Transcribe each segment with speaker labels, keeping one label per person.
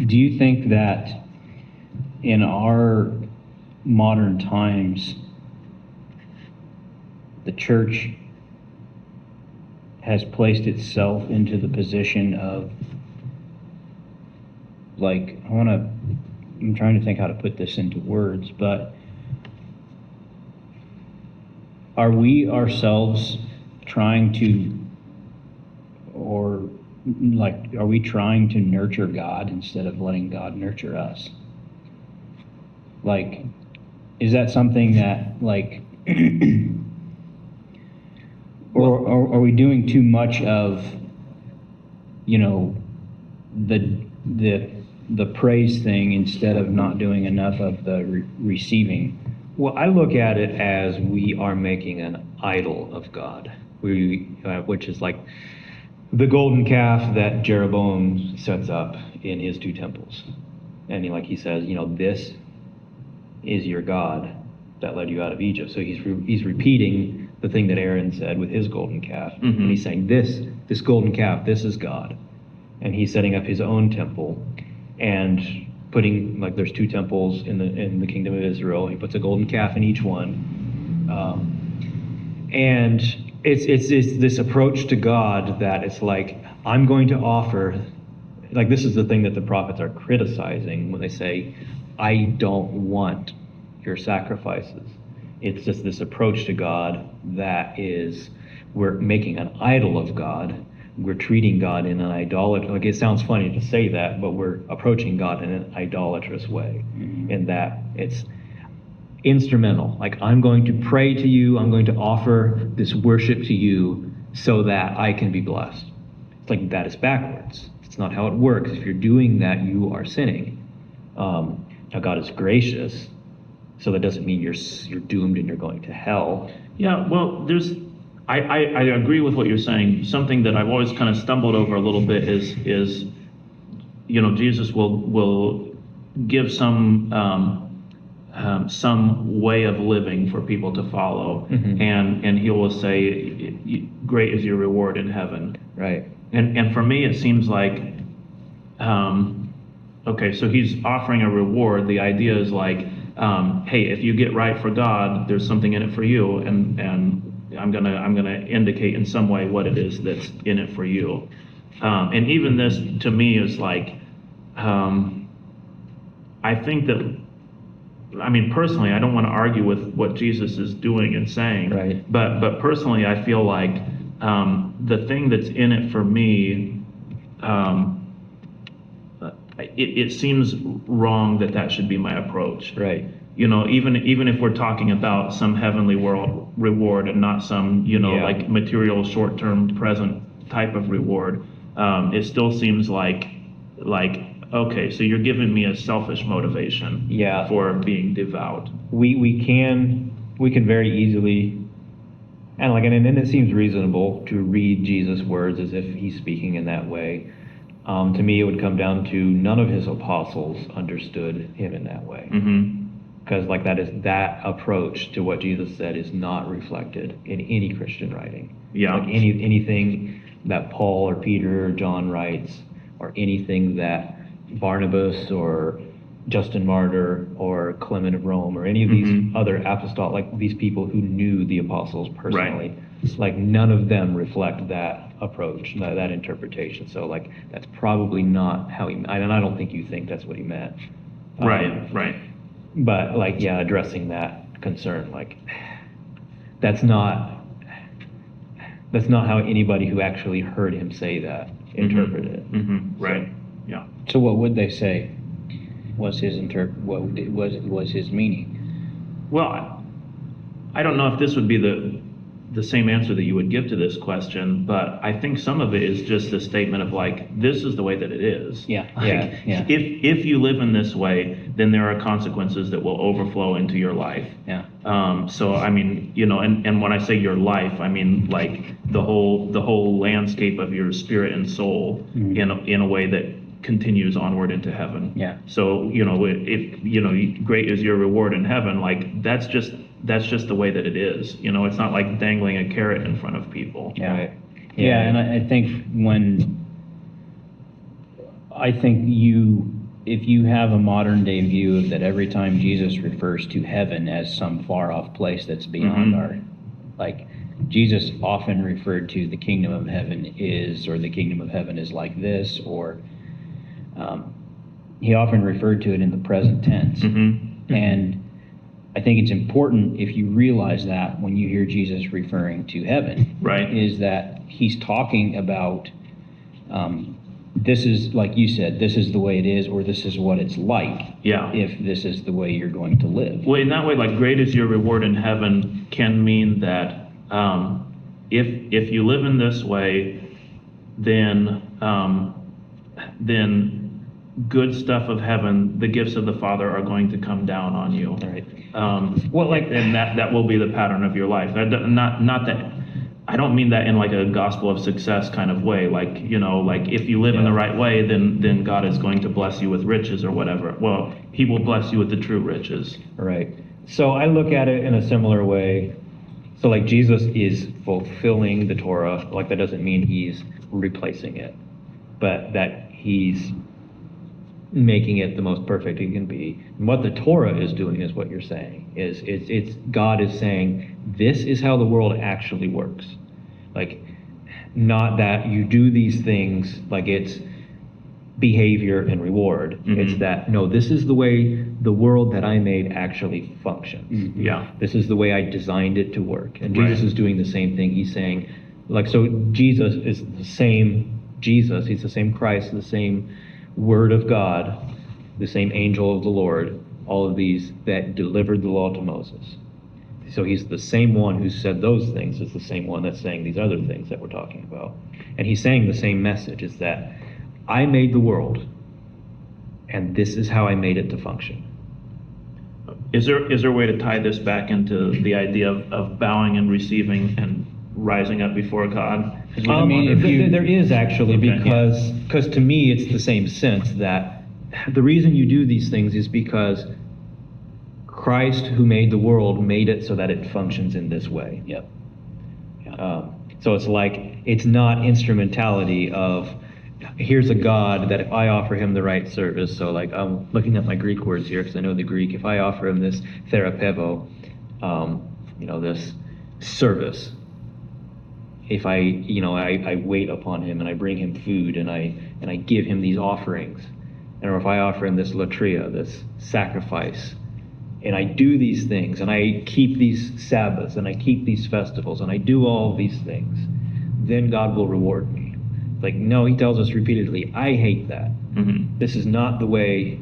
Speaker 1: do you think that in our modern times, the church has placed itself into the position of, like, I'm trying to think how to put this into words, but are we ourselves trying to, or like, are we trying to nurture God instead of letting God nurture us? Like, is that something that, like, or are we doing too much of, the praise thing instead of not doing enough of the receiving?
Speaker 2: Well, I look at it as we are making an idol of God, which is like the golden calf that Jeroboam sets up in his two temples. And he says, this is your God that led you out of Egypt. So he's repeating the thing that Aaron said with his golden calf.
Speaker 3: Mm-hmm.
Speaker 2: And he's saying, this golden calf, this is God. And he's setting up his own temple and putting, like, there's two temples in the kingdom of Israel. He puts a golden calf in each one. And it's this approach to God that it's like, I'm going to offer, like, this is the thing that the prophets are criticizing when they say, I don't want your sacrifices. It's just this approach to God that is, we're making an idol of God. We're treating God in an idolatrous, like, it sounds funny to say that, but we're approaching God in an idolatrous way, in that it's instrumental. Like, I'm going to pray to you, I'm going to offer this worship to you so that I can be blessed. It's like, that is backwards. It's not how it works. If you're doing that, you are sinning. Now, God is gracious, so that doesn't mean you're doomed and you're going to hell.
Speaker 3: Yeah, well, I agree with what you're saying. Something that I've always kind of stumbled over a little bit is Jesus will give some way of living for people to follow,
Speaker 2: Mm-hmm.
Speaker 3: and he will say, "Great is your reward in heaven."
Speaker 2: Right.
Speaker 3: And for me, it seems like, okay, so he's offering a reward. The idea is like, hey, if you get right for God, there's something in it for you, and I'm gonna indicate in some way what it is that's in it for you. And even this, to me, is like, I think that, personally, I don't want to argue with what Jesus is doing and saying.
Speaker 2: Right.
Speaker 3: But personally, I feel like the thing that's in it for me, it seems wrong that should be my approach.
Speaker 2: Right.
Speaker 3: Even if we're talking about some heavenly world reward and not some, like, material, short-term, present type of reward, it still seems like, okay, so you're giving me a selfish motivation for being devout.
Speaker 2: We can very easily, and it seems reasonable to read Jesus' words as if he's speaking in that way. To me, it would come down to none of his apostles understood him in that way.
Speaker 3: Mm-hmm.
Speaker 2: Because that approach to what Jesus said is not reflected in any Christian writing.
Speaker 3: Yeah.
Speaker 2: Like anything that Paul or Peter or John writes, or anything that Barnabas or Justin Martyr or Clement of Rome or any of these other apostolic, like these people who knew the apostles personally, like, none of them reflect that approach, that interpretation. So, like, that's probably not how he, and I don't think you think that's what he meant.
Speaker 3: Right.
Speaker 2: But, like, addressing that concern, like, that's not how anybody who actually heard him say that interpreted it.
Speaker 3: Mm-hmm. Right. Yeah.
Speaker 1: So what would they say was his was his meaning?
Speaker 3: Well, I don't know if this would be the same answer that you would give to this question, but I think some of it is just a statement of, like, this is the way that it is.
Speaker 1: Yeah.
Speaker 3: If you live in this way, then there are consequences that will overflow into your life.
Speaker 1: Yeah.
Speaker 3: So and when I say your life, I mean, like, the whole landscape of your spirit and soul in a way that continues onward into heaven.
Speaker 1: Yeah.
Speaker 3: So if great is your reward in heaven, like, that's just the way that it is. It's not like dangling a carrot in front of people.
Speaker 1: Yeah.
Speaker 2: Right.
Speaker 1: Yeah, and I think if you have a modern day view of that every time Jesus refers to heaven as some far off place that's beyond
Speaker 3: Mhm.
Speaker 1: our, like, Jesus often referred to the kingdom of heaven is, or the kingdom of heaven is like this, or he often referred to it in the present tense.
Speaker 3: Mm-hmm.
Speaker 1: And I think it's important if you realize that when you hear Jesus referring to heaven,
Speaker 3: Right.
Speaker 1: is that he's talking about this is, like you said, this is the way it is, or this is what it's like.
Speaker 3: Yeah.
Speaker 1: If this is the way you're going to live.
Speaker 3: Well, in that way, like, great is your reward in heaven can mean that if you live in this way, then good stuff of heaven, the gifts of the Father are going to come down on you.
Speaker 2: Right.
Speaker 3: Well, like, and that will be the pattern of your life. Not that. I don't mean that in like a gospel of success kind of way. Like, like if you live in the right way, then God is going to bless you with riches or whatever. Well, He will bless you with the true riches.
Speaker 2: Right. So I look at it in a similar way. So like Jesus is fulfilling the Torah. Like that doesn't mean he's replacing it, but that he's making it the most perfect it can be. And what the Torah is doing is what you're saying. It's God is saying this is how the world actually works. Like, not that you do these things like it's behavior and reward.
Speaker 3: Mhm.
Speaker 2: It's that, no, this is the way the world that I made actually functions.
Speaker 1: Mhm.
Speaker 3: Yeah.
Speaker 2: This is the way I designed it to work. And
Speaker 3: Right.
Speaker 2: Jesus is doing the same thing. He's saying, like, so Jesus is the same Jesus. He's the same Christ, the same Word of God, the same angel of the Lord, all of these that delivered the law to Moses. So he's the same one who said those things is the same one that's saying these other things that we're talking about. And he's saying the same message, is that I made the world, and this is how I made it to function.
Speaker 3: Is there a way to tie this back into the idea of bowing and receiving and rising up before God?
Speaker 1: I mean, if you-
Speaker 2: There is actually,
Speaker 3: Okay.
Speaker 2: because to me it's the same sense that the reason you do these things is because Christ, who made the world, made it so that it functions in this way.
Speaker 1: Yep.
Speaker 2: So it's like, it's not instrumentality of, here's a God that if I offer him the right service, so like I'm looking at my Greek words here because I know the Greek, if I offer him this therapevo, this service, if I wait upon him and I bring him food and I give him these offerings, or if I offer him this latria, this sacrifice, and I do these things, and I keep these Sabbaths, and I keep these festivals, and I do all these things, then God will reward me. Like, no, he tells us repeatedly, I hate that.
Speaker 3: Mm-hmm.
Speaker 2: This is not the way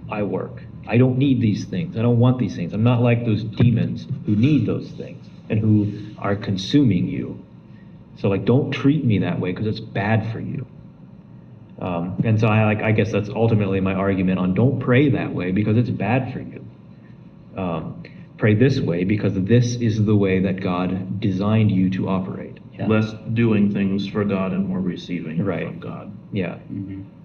Speaker 2: I work. I don't need these things. I don't want these things. I'm not like those demons who need those things and who are consuming you. So, like, don't treat me that way because it's bad for you. And so I guess that's ultimately my argument on don't pray that way because it's bad for you. Pray this way because this is the way that God designed you to operate.
Speaker 1: Yeah.
Speaker 3: Less doing things for God and more receiving
Speaker 2: Right.
Speaker 3: from God.
Speaker 2: Yeah.
Speaker 1: Mhm.